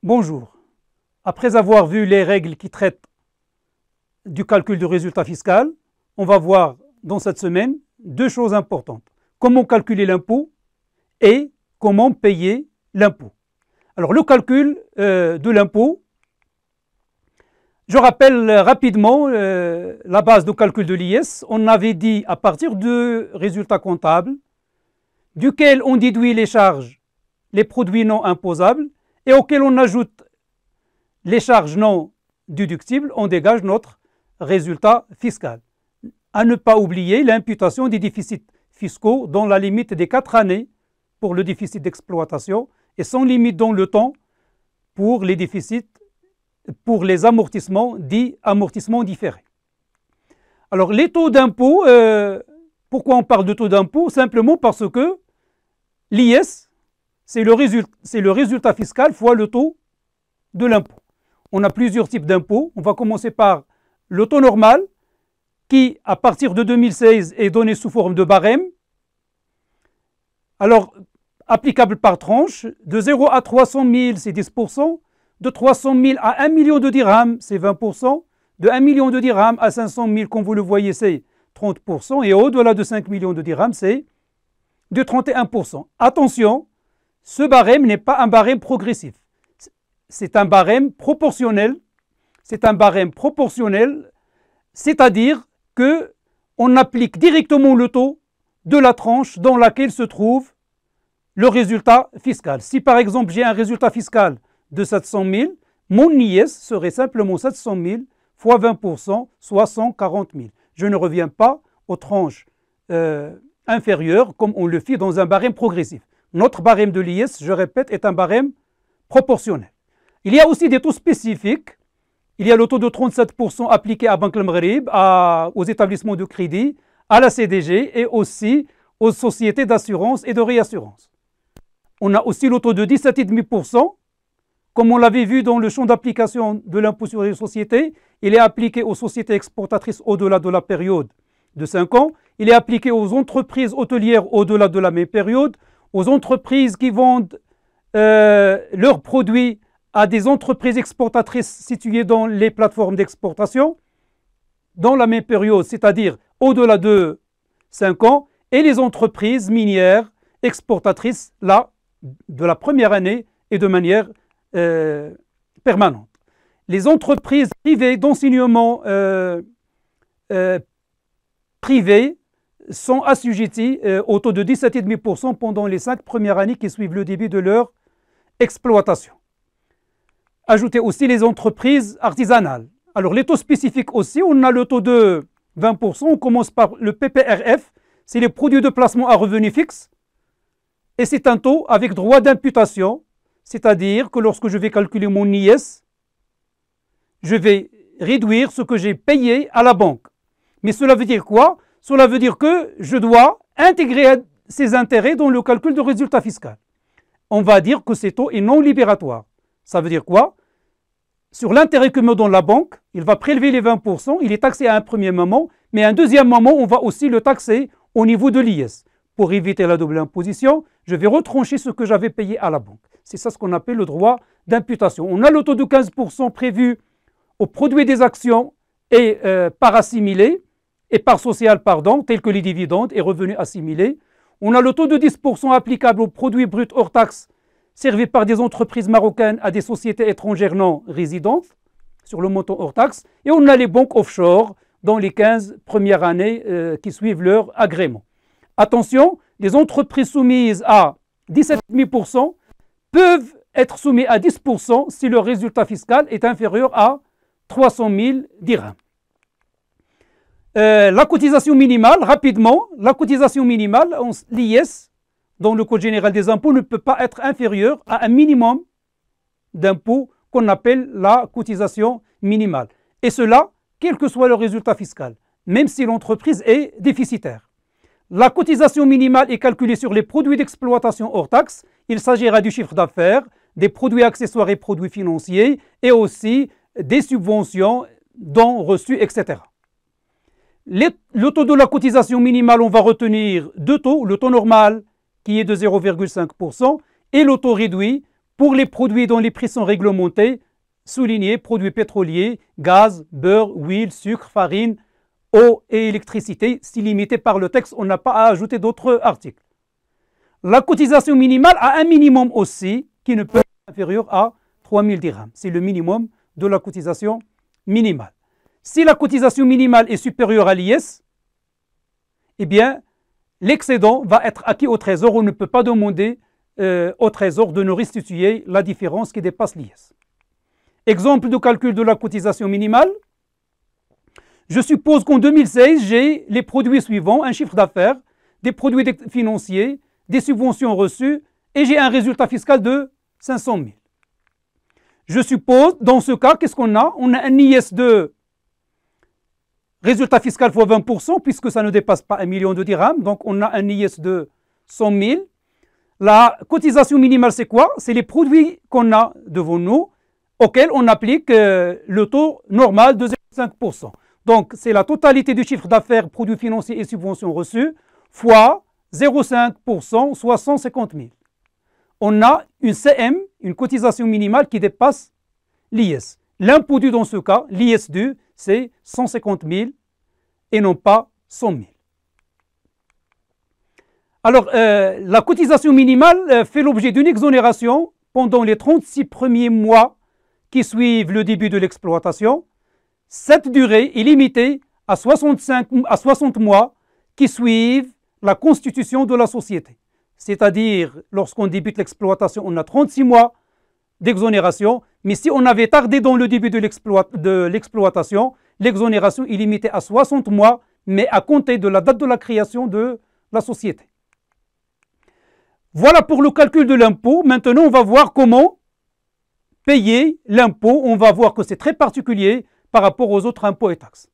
Bonjour. Après avoir vu les règles qui traitent du calcul du résultat fiscal, on va voir dans cette semaine deux choses importantes. Comment calculer l'impôt et comment payer l'impôt. Alors le calcul de l'impôt, je rappelle rapidement la base de calcul de l'IS. On avait dit à partir du résultat comptable, duquel on déduit les charges, les produits non imposables, et auquel on ajoute les charges non déductibles, on dégage notre résultat fiscal. À ne pas oublier l'imputation des déficits fiscaux dans la limite des 4 années pour le déficit d'exploitation et sans limite dans le temps pour les déficits, pour les amortissements dits amortissements différés. Alors les taux d'impôt, pourquoi on parle de taux d'impôt? Simplement parce que l'IS, c'est le résultat fiscal fois le taux de l'impôt. On a plusieurs types d'impôts. On va commencer par le taux normal, qui, à partir de 2016, est donné sous forme de barème. Alors, applicable par tranche, de 0 à 300 000, c'est 10%, de 300 000 à 1 million de dirhams, c'est 20%, de 1 million de dirhams à 500 000, comme vous le voyez, c'est 30%, et au-delà de 5 millions de dirhams, c'est de 31%. Attention, ce barème n'est pas un barème progressif. C'est un barème proportionnel. C'est un barème proportionnel, c'est-à-dire qu'on applique directement le taux de la tranche dans laquelle se trouve le résultat fiscal. Si par exemple j'ai un résultat fiscal de 700 000, mon IS serait simplement 700 000 fois 20%, soit 140 000. Je ne reviens pas aux tranches inférieures comme on le fait dans un barème progressif. Notre barème de l'IS, je répète, est un barème proportionnel. Il y a aussi des taux spécifiques. Il y a le taux de 37% appliqué à Banque El Maghrib, aux établissements de crédit, à la CDG et aussi aux sociétés d'assurance et de réassurance. On a aussi le taux de 17,5%. Comme on l'avait vu dans le champ d'application de l'impôt sur les sociétés, il est appliqué aux sociétés exportatrices au-delà de la période de 5 ans. Il est appliqué aux entreprises hôtelières au-delà de la même période, aux entreprises qui vendent leurs produits à des entreprises exportatrices situées dans les plateformes d'exportation dans la même période, c'est-à-dire au-delà de 5 ans, et les entreprises minières exportatrices là, de la première année et de manière permanente. Les entreprises privées d'enseignement privé sont assujetties au taux de 17,5% pendant les 5 premières années qui suivent le début de leur exploitation. Ajoutez aussi les entreprises artisanales. Alors les taux spécifiques aussi, on a le taux de 20%, on commence par le PPRF, c'est les produits de placement à revenu fixe, et c'est un taux avec droit d'imputation, c'est-à-dire que lorsque je vais calculer mon IS, je vais réduire ce que j'ai payé à la banque. Mais cela veut dire quoi? Cela veut dire que je dois intégrer ces intérêts dans le calcul de résultat fiscal. On va dire que ce taux est non libératoire. Ça veut dire quoi? Sur l'intérêt que me donne la banque, il va prélever les 20%, il est taxé à un premier moment, mais à un deuxième moment, on va aussi le taxer au niveau de l'IS. Pour éviter la double imposition, je vais retrancher ce que j'avais payé à la banque. C'est ça ce qu'on appelle le droit d'imputation. On a le taux de 15% prévu au produit des actions et par assimilé, et par social, pardon, tels que les dividendes et revenus assimilés. On a le taux de 10% applicable aux produits bruts hors taxes servis par des entreprises marocaines à des sociétés étrangères non résidentes sur le montant hors taxe. Et on a les banques offshore dans les 15 premières années qui suivent leur agrément. Attention, les entreprises soumises à 17,5% peuvent être soumises à 10% si leur résultat fiscal est inférieur à 300 000 dirhams. La cotisation minimale, rapidement, la cotisation minimale, l'IS, dans le Code général des impôts, ne peut pas être inférieure à un minimum d'impôt qu'on appelle la cotisation minimale. Et cela, quel que soit le résultat fiscal, même si l'entreprise est déficitaire. La cotisation minimale est calculée sur les produits d'exploitation hors taxe. Il s'agira du chiffre d'affaires, des produits accessoires et produits financiers, et aussi des subventions, dons reçus, etc. Le taux de la cotisation minimale, on va retenir deux taux, le taux normal qui est de 0,5% et le taux réduit Pour les produits dont les prix sont réglementés, souligner produits pétroliers, gaz, beurre, huile, sucre, farine, eau et électricité. C'est limité par le texte, on n'a pas à ajouter d'autres articles. La cotisation minimale a un minimum aussi qui ne peut être inférieur à 3 000 dirhams. C'est le minimum de la cotisation minimale. Si la cotisation minimale est supérieure à l'IS, eh bien, l'excédent va être acquis au Trésor. On ne peut pas demander au Trésor de nous restituer la différence qui dépasse l'IS. Exemple de calcul de la cotisation minimale. Je suppose qu'en 2016, j'ai les produits suivants, un chiffre d'affaires, des produits financiers, des subventions reçues, et j'ai un résultat fiscal de 500 000. Je suppose, dans ce cas, qu'est-ce qu'on a? On a un IS de résultat fiscal fois 20%, puisque ça ne dépasse pas 1 million de dirhams, donc on a un IS de 100 000. La cotisation minimale, c'est quoi? C'est les produits qu'on a devant nous, auxquels on applique le taux normal de 0,5%. Donc, c'est la totalité du chiffre d'affaires, produits financiers et subventions reçues, fois 0,5%, soit 150 000. On a une CM, une cotisation minimale qui dépasse l'IS. L'impôt dû dans ce cas, l'IS dû, c'est 150 000 et non pas 100 000. Alors, la cotisation minimale fait l'objet d'une exonération pendant les 36 premiers mois qui suivent le début de l'exploitation. Cette durée est limitée à 60 mois qui suivent la constitution de la société. C'est-à-dire, lorsqu'on débute l'exploitation, on a 36 mois d'exonération, mais si on avait tardé dans le début de l'exploitation, l'exonération est limitée à 60 mois, mais à compter de la date de la création de la société. Voilà pour le calcul de l'impôt. Maintenant, on va voir comment payer l'impôt. On va voir que c'est très particulier par rapport aux autres impôts et taxes.